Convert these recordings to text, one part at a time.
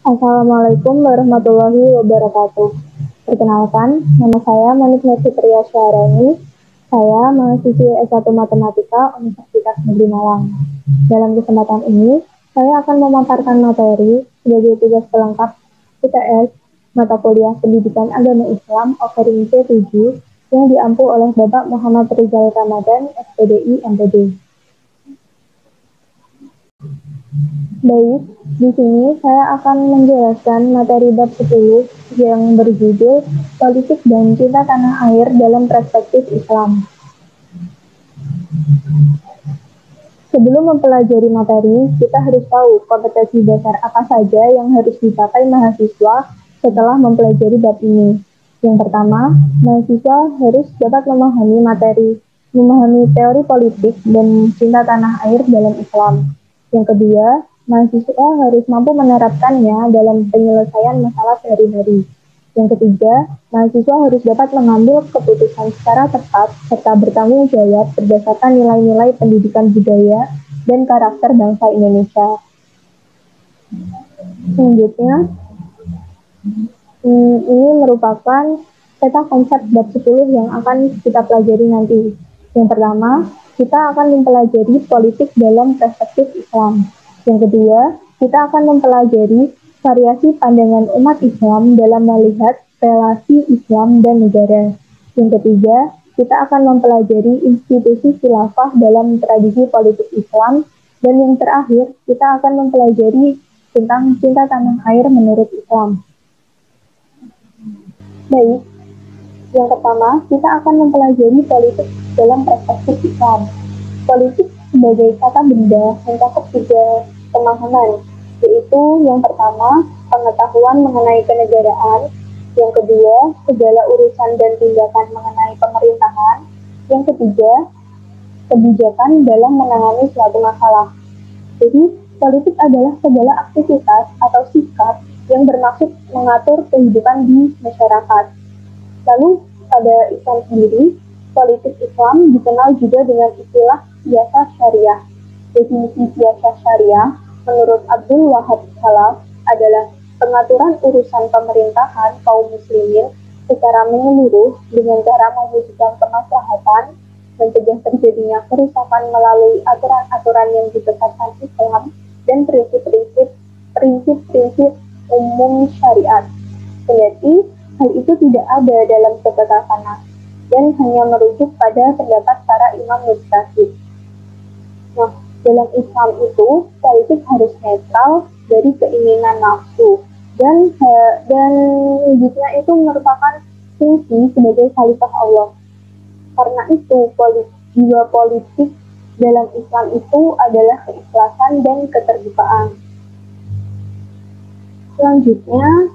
Assalamualaikum warahmatullahi wabarakatuh. Perkenalkan, nama saya Monik Nurfitria Syarani. Saya mahasiswi S1 Matematika Universitas Negeri Malang. Dalam kesempatan ini, saya akan memaparkan materi sebagai tugas pelengkap PTS mata kuliah Pendidikan Agama Islam offering C7 yang diampu oleh Bapak Muhammad Rizal Ramadan, SPDI MPD. Baik, di sini saya akan menjelaskan materi bab 10 yang berjudul Politik dan Cinta Tanah Air dalam Perspektif Islam. Sebelum mempelajari materi, kita harus tahu kompetensi dasar apa saja yang harus dicapai mahasiswa setelah mempelajari bab ini. Yang pertama, mahasiswa harus dapat memahami teori politik dan cinta tanah air dalam Islam. Yang kedua, mahasiswa harus mampu menerapkannya dalam penyelesaian masalah sehari-hari. Yang ketiga, mahasiswa harus dapat mengambil keputusan secara tepat serta bertanggung jawab berdasarkan nilai-nilai pendidikan budaya dan karakter bangsa Indonesia. Selanjutnya, ini merupakan peta konsep bab 10 yang akan kita pelajari nanti. Yang pertama, kita akan mempelajari politik dalam perspektif Islam. Yang kedua, kita akan mempelajari variasi pandangan umat Islam dalam melihat relasi Islam dan negara. Yang ketiga, kita akan mempelajari institusi khilafah dalam tradisi politik Islam. Dan yang terakhir, kita akan mempelajari tentang cinta tanah air menurut Islam. Baik, yang pertama, kita akan mempelajari politik dalam perspektif Islam. Politik sebagai kata benda mencakup 3 pemahaman, yaitu yang pertama, pengetahuan mengenai kenegaraan, yang kedua, segala urusan dan tindakan mengenai pemerintahan, yang ketiga, kebijakan dalam menangani suatu masalah. Jadi, politik adalah segala aktivitas atau sikap yang bermaksud mengatur kehidupan di masyarakat. Lalu, pada Islam sendiri, politik Islam dikenal juga dengan istilah siasah syariah. Definisi siasah syariah menurut Abdul Wahab Khalaf adalah pengaturan urusan pemerintahan kaum muslimin secara menyeluruh dengan cara mewujudkan kemaslahatan, mencegah terjadinya kerusakan melalui aturan-aturan yang ditetapkan Islam dan prinsip-prinsip umum syariat. Berarti hal itu tidak ada dalam ketetapan nas dan hanya merujuk pada pendapat para imam mujtahid. Nah, dalam Islam itu politik harus netral dari keinginan nafsu dan wujudnya itu merupakan fungsi sebagai khalifah Allah. Karena itu jiwa politik dalam Islam itu adalah keikhlasan dan keterbukaan. Selanjutnya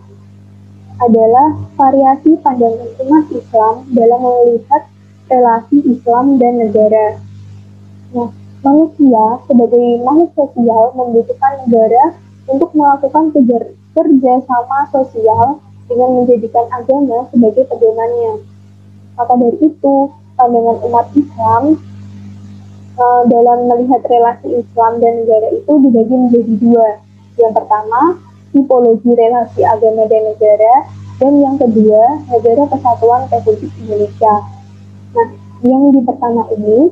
adalah variasi pandangan umat Islam dalam melihat relasi Islam dan negara. Nah, manusia sebagai makhluk sosial membutuhkan negara untuk melakukan kerjasama sosial dengan menjadikan agama sebagai pedomannya. Maka dari itu, pandangan umat Islam dalam melihat relasi Islam dan negara itu dibagi menjadi 2. Yang pertama, tipologi relasi agama dan negara, dan yang kedua, negara kesatuan Republik Indonesia. Nah, yang di pertama ini,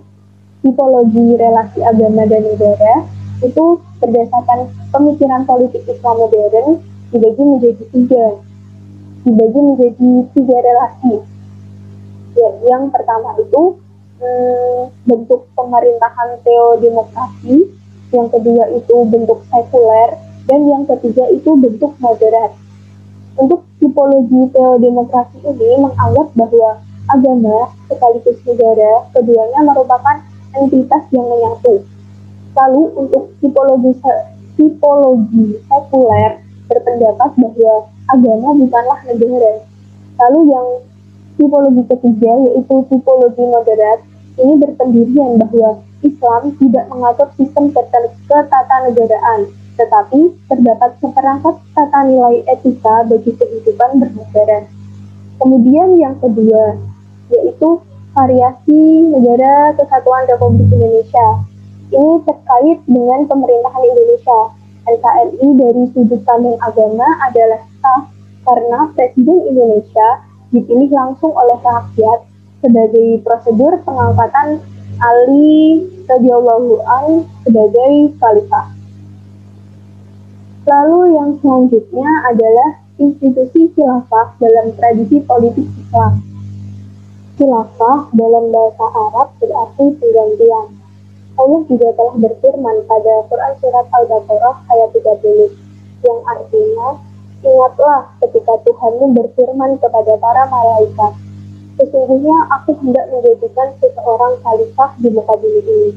tipologi relasi agama dan negara, itu berdasarkan pemikiran politik Islam modern dibagi menjadi 3 relasi. Ya, yang pertama itu bentuk pemerintahan teodemokrasi, yang kedua itu bentuk sekuler, dan yang ketiga itu bentuk moderat. Untuk tipologi teodemokrasi ini menganggap bahwa agama sekaligus negara keduanya merupakan entitas yang menyatu. Lalu untuk tipologi sekuler berpendapat bahwa agama bukanlah negara. Lalu yang tipologi ketiga yaitu tipologi moderat ini berpendirian bahwa Islam tidak mengatur sistem ketatanegaraan, tetapi terdapat seperangkat tata nilai etika bagi kehidupan bernegara. Kemudian yang kedua yaitu variasi negara kesatuan Republik Indonesia. Ini terkait dengan pemerintahan Indonesia. NKRI dari sudut pandang agama adalah sah karena Presiden Indonesia dipilih langsung oleh rakyat sebagai prosedur pengangkatan Ali radhiyallahu anhu sebagai khalifah. Lalu yang selanjutnya adalah institusi khilafah dalam tradisi politik Islam. Khilafah dalam bahasa Arab berarti penggantian. Allah juga telah berfirman pada Quran Surat Al-Baqarah ayat 30, yang artinya, ingatlah ketika Tuhanmu berfirman kepada para malaikat, sesungguhnya aku hendak menjadikan seseorang khalifah di muka bumi ini.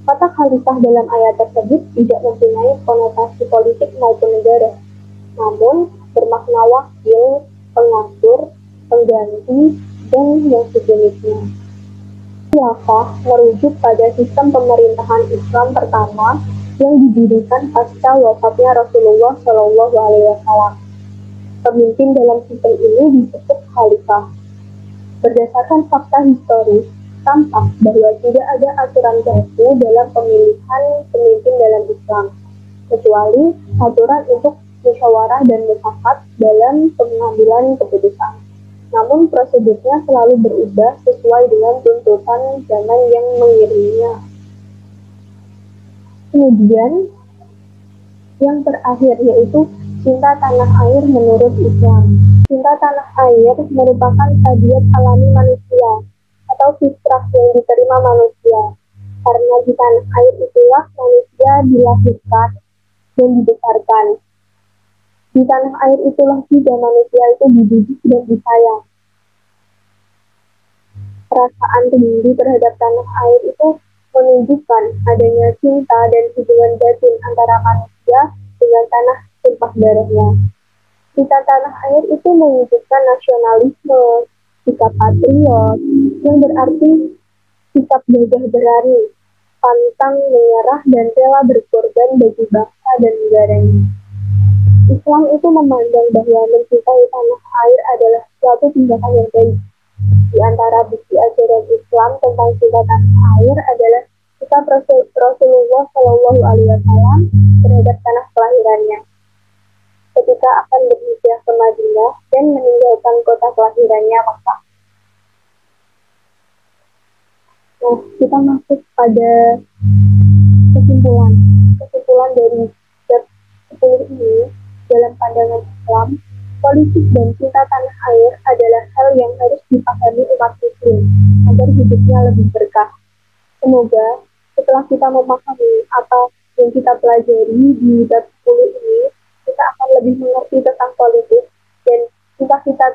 Kata khalifah dalam ayat tersebut tidak mempunyai konotasi politik maupun negara, namun bermakna wakil, pengatur, pengganti, dan yang sejenisnya. Khilafah merujuk pada sistem pemerintahan Islam pertama yang didirikan pasca wafatnya Rasulullah Shallallahu Alaihi Wasallam. Pemimpin dalam sistem ini disebut khalifah. Berdasarkan fakta historis, tampak bahwa tidak ada aturan baku dalam pemilihan pemimpin dalam Islam, kecuali aturan untuk musyawarah dan mufakat dalam pengambilan keputusan. Namun prosedurnya selalu berubah sesuai dengan tuntutan zaman yang mengiringinya. Kemudian yang terakhir yaitu cinta tanah air menurut Islam. Cinta tanah air merupakan tabiat alami manusia atau fitrah yang diterima manusia. Karena di tanah air itulah manusia dilahirkan dan dibesarkan. Di tanah air itulah juga manusia itu dididik dan disayang. Perasaan rindu terhadap tanah air itu menunjukkan adanya cinta dan hubungan batin antara manusia dengan tanah tumpah darahnya. Cinta tanah air itu mewujudkan nasionalisme, sikap patriot, yang berarti sikap gagah berani, pantang menyerah dan rela berkorban bagi bangsa dan negaranya. Islam itu memandang bahwa mencintai tanah air adalah suatu tindakan yang baik. Di antara bukti ajaran Islam tentang cinta tanah air adalah sikap Rasulullah Shallallahu Alaihi Wasallam terhadap tanah kelahirannya ketika akan berhijrah ke Madinah dan meninggalkan kota kelahirannya Makkah. Nah, kita masuk pada kesimpulan dari bab 10 ini. Dalam pandangan Islam, politik dan cinta tanah air adalah hal yang harus dipahami umat muslim agar hidupnya lebih berkah. Semoga setelah kita memahami apa yang kita pelajari di bab 10 ini, kita akan lebih mengerti tentang politik dan cinta kita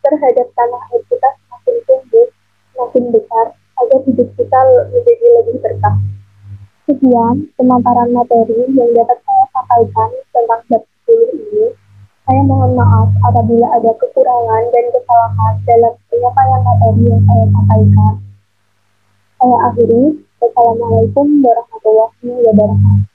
terhadap tanah air kita semakin tumbuh, semakin besar, agar hidup kita menjadi lebih berkah. Sekian pemaparan materi yang dapat saya sampaikan tentang bab 10 ini. Saya mohon maaf apabila ada kekurangan dan kesalahan dalam penyampaian materi yang saya sampaikan. Saya akhiri. Wassalamualaikum warahmatullahi wabarakatuh.